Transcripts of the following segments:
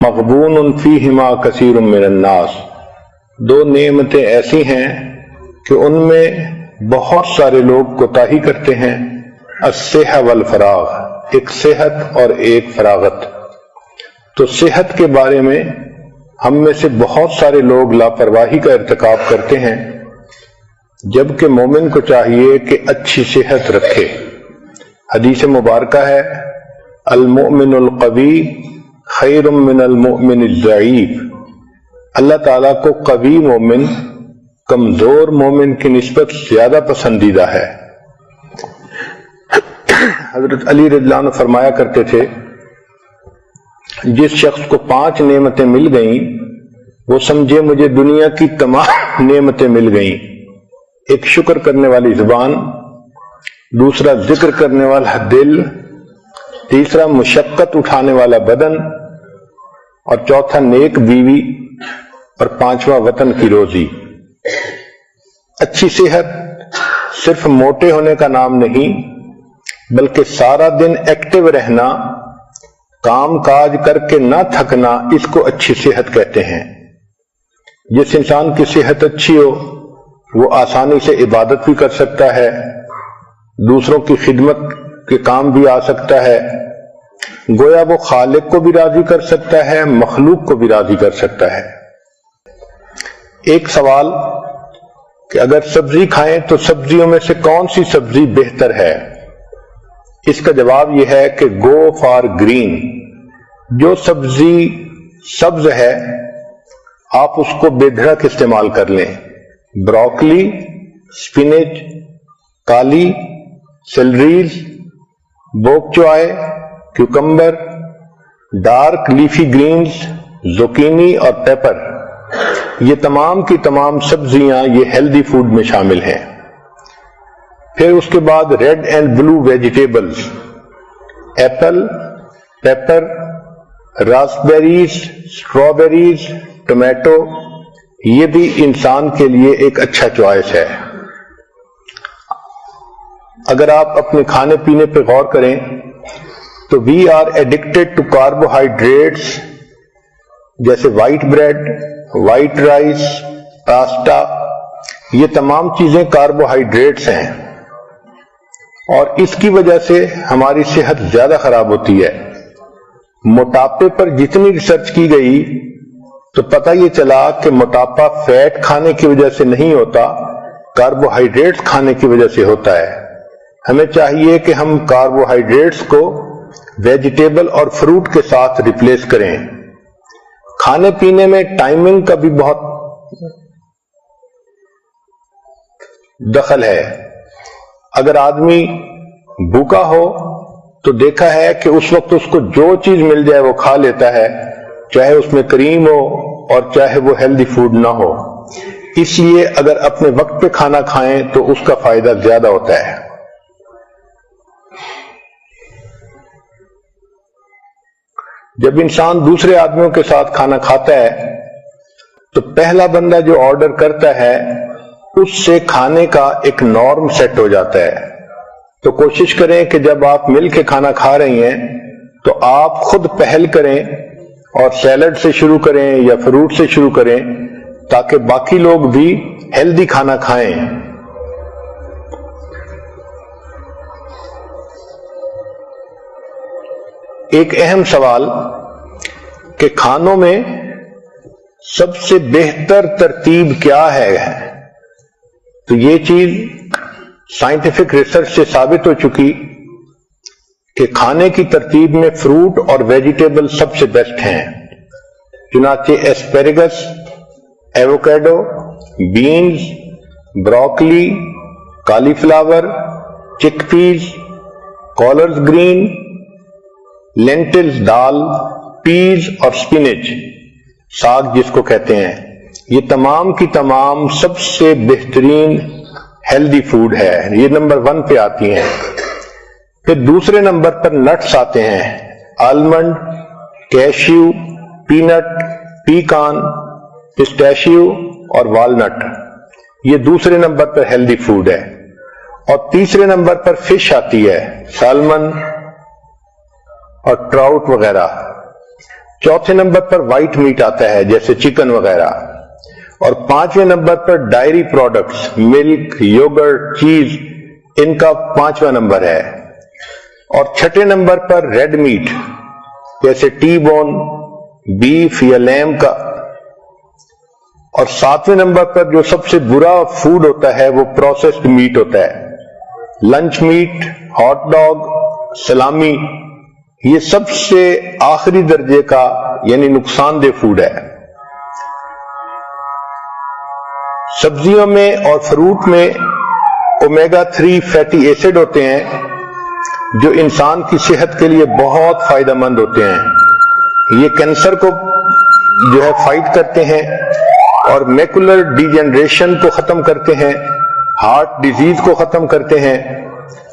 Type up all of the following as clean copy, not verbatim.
مغبون فیہما کثیر من الناس، دو نعمتیں ایسی ہیں کہ ان میں بہت سارے لوگ کوتاہی کرتے ہیں، الصحہ والفراغ، ایک صحت اور ایک فراغت۔ تو صحت کے بارے میں ہم میں سے بہت سارے لوگ لاپرواہی کا ارتکاب کرتے ہیں، جبکہ مومن کو چاہیے کہ اچھی صحت رکھے۔ حدیث مبارکہ ہے، المؤمن القوی خیر من المؤمن الضعیف، اللہ تعالیٰ کو قوی مومن کمزور مومن کی نسبت زیادہ پسندیدہ ہے۔ حضرت علی رضی اللہ عنہ فرمایا کرتے تھے، جس شخص کو 5 نعمتیں مل گئیں وہ سمجھے مجھے دنیا کی تمام نعمتیں مل گئیں۔ ایک شکر کرنے والی زبان، دوسرا ذکر کرنے والا دل، تیسرا مشقت اٹھانے والا بدن، اور چوتھا نیک بیوی، اور 5واں وطن کی روزی۔ اچھی صحت صرف موٹے ہونے کا نام نہیں، بلکہ سارا دن ایکٹیو رہنا، کام کاج کر کے نہ تھکنا، اس کو اچھی صحت کہتے ہیں۔ جس انسان کی صحت اچھی ہو وہ آسانی سے عبادت بھی کر سکتا ہے، دوسروں کی خدمت کے کام بھی آ سکتا ہے، گویا وہ خالق کو بھی راضی کر سکتا ہے، مخلوق کو بھی راضی کر سکتا ہے۔ ایک سوال کہ اگر سبزی کھائیں تو سبزیوں میں سے کون سی سبزی بہتر ہے؟ اس کا جواب یہ ہے کہ گو فار گرین۔ جو سبزی سبز ہے آپ اس کو بے دھڑک استعمال کر لیں۔ بروکلی، سپینچ، کالی، سیلریز، بوک چوائے، کیوکمبر، ڈارک لیفی گرینز، زوکینی اور پیپر، یہ تمام کی تمام سبزیاں یہ ہیلدی فوڈ میں شامل ہیں۔ پھر اس کے بعد red and blue vegetables, apple, pepper, raspberries, strawberries, tomato, یہ بھی انسان کے لیے ایک اچھا چوائس ہے۔ اگر آپ اپنے کھانے پینے پہ غور کریں تو we are addicted to carbohydrates, جیسے white bread, white rice, pasta, یہ تمام چیزیں کاربوہائیڈریٹس ہیں، اور اس کی وجہ سے ہماری صحت زیادہ خراب ہوتی ہے۔ موٹاپے پر جتنی ریسرچ کی گئی تو پتہ یہ چلا کہ موٹاپا فیٹ کھانے کی وجہ سے نہیں ہوتا، کاربوہائیڈریٹس کھانے کی وجہ سے ہوتا ہے۔ ہمیں چاہیے کہ ہم کاربوہائیڈریٹس کو ویجیٹیبل اور فروٹ کے ساتھ ریپلیس کریں۔ کھانے پینے میں ٹائمنگ کا بھی بہت دخل ہے۔ اگر آدمی بھوکا ہو تو دیکھا ہے کہ اس وقت اس کو جو چیز مل جائے وہ کھا لیتا ہے، چاہے اس میں کریم ہو اور چاہے وہ ہیلدی فوڈ نہ ہو۔ اس لیے اگر اپنے وقت پہ کھانا کھائیں تو اس کا فائدہ زیادہ ہوتا ہے۔ جب انسان دوسرے آدمیوں کے ساتھ کھانا کھاتا ہے تو پہلا بندہ جو آرڈر کرتا ہے اس سے کھانے کا ایک نارم سیٹ ہو جاتا ہے۔ تو کوشش کریں کہ جب آپ مل کے کھانا کھا رہی ہیں تو آپ خود پہل کریں اور سیلڈ سے شروع کریں یا فروٹ سے شروع کریں تاکہ باقی لوگ بھی ہیلدی کھانا کھائیں۔ ایک اہم سوال کہ کھانوں میں سب سے بہتر ترتیب کیا ہے، تو یہ چیز سائنٹیفک ریسرچ سے ثابت ہو چکی کہ کھانے کی ترتیب میں فروٹ اور ویجیٹیبل سب سے بیسٹ ہیں۔ چنانچہ ایسپیرگس، ایووکیڈو، بینز، بروکلی، کالی فلاور، چک پیز، کالرز گرین، لینٹلز دال، پیز اور سپینچ، ساگ جس کو کہتے ہیں، یہ تمام کی تمام سب سے بہترین ہیلدی فوڈ ہے، یہ نمبر 1 پہ آتی ہیں۔ پھر دوسرے نمبر پر نٹس آتے ہیں، آلمنڈ، کیشیو، پینٹ، پیکان، پسٹیشیو اور والنٹ، یہ دوسرے نمبر پر ہیلدی فوڈ ہے۔ اور تیسرے نمبر پر فش آتی ہے، سالمن اور ٹراؤٹ وغیرہ۔ چوتھے نمبر پر وائٹ میٹ آتا ہے جیسے چکن وغیرہ، اور پانچویں نمبر پر ڈائری پروڈکٹس، ملک، یوگرٹ، چیز، ان کا 5واں نمبر ہے، اور چھٹے نمبر پر ریڈ میٹ جیسے ٹی بون، بیف یا لیم کا، اور 7ویں نمبر پر جو سب سے برا فوڈ ہوتا ہے وہ پروسیسڈ میٹ ہوتا ہے، لنچ میٹ، ہاٹ ڈاگ، سلامی، یہ سب سے آخری درجے کا یعنی نقصان دہ فوڈ ہے۔ سبزیوں میں اور فروٹ میں اومیگا 3 فیٹی ایسڈ ہوتے ہیں جو انسان کی صحت کے لیے بہت فائدہ مند ہوتے ہیں۔ یہ کینسر کو جو ہے فائٹ کرتے ہیں اور میکولر ڈی جنریشن کو ختم کرتے ہیں، ہارٹ ڈیزیز کو ختم کرتے ہیں،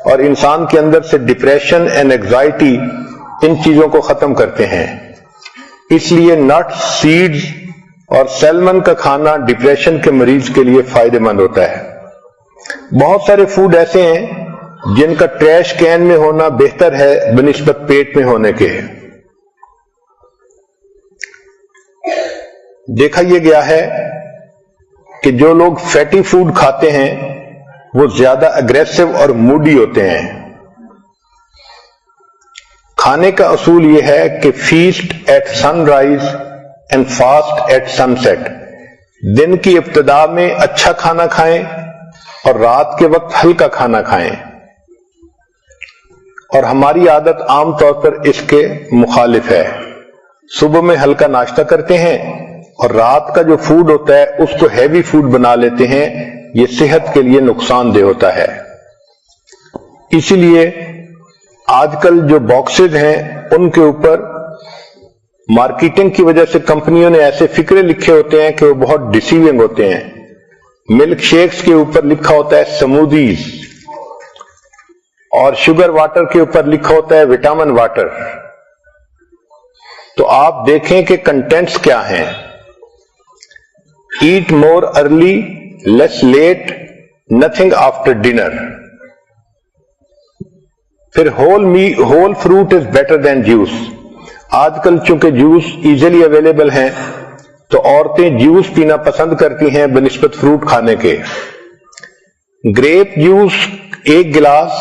اور انسان کے اندر سے ڈپریشن اینڈ اینگزائٹی، ان چیزوں کو ختم کرتے ہیں۔ اس لیے نٹس، سیڈز اور سیلمن کا کھانا ڈپریشن کے مریض کے لیے فائدہ مند ہوتا ہے۔ بہت سارے فوڈ ایسے ہیں جن کا ٹریش کین میں ہونا بہتر ہے بنسبت پیٹ میں ہونے کے۔ دیکھا یہ گیا ہے کہ جو لوگ فیٹی فوڈ کھاتے ہیں وہ زیادہ اگریسو اور موڈی ہوتے ہیں۔ کھانے کا اصول یہ ہے کہ feast at sunrise and fast at sunset, دن کی ابتدا میں اچھا کھانا کھائیں اور رات کے وقت ہلکا کھانا کھائیں، اور ہماری عادت عام طور پر اس کے مخالف ہے۔ صبح میں ہلکا ناشتہ کرتے ہیں اور رات کا جو فوڈ ہوتا ہے اس کو ہیوی فوڈ بنا لیتے ہیں، یہ صحت کے لیے نقصان دہ ہوتا ہے۔ اسی لیے آج کل جو باکسز ہیں ان کے اوپر مارکیٹنگ کی وجہ سے کمپنیوں نے ایسے فکرے لکھے ہوتے ہیں کہ وہ بہت ڈیسیونگ ہوتے ہیں۔ ملک شیکس کے اوپر لکھا ہوتا ہے سمودیز، اور شوگر واٹر کے اوپر لکھا ہوتا ہے وٹامن واٹر۔ تو آپ دیکھیں کہ کنٹینٹس کیا ہیں۔ Eat more early, less late, nothing after dinner. پھر whole fruit is better than juice. آج کل چونکہ جوس ایزیلی اویلیبل ہیں تو عورتیں جوس پینا پسند کرتی ہیں بنسبت فروٹ کھانے کے۔ گریپ جوس 1 گلاس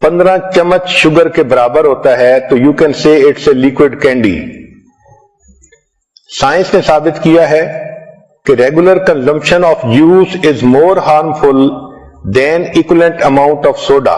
15 چمچ شوگر کے برابر ہوتا ہے، تو you can say it's a liquid candy. Science نے ثابت کیا ہے کہ regular consumption of juice is more harmful than equivalent amount of soda.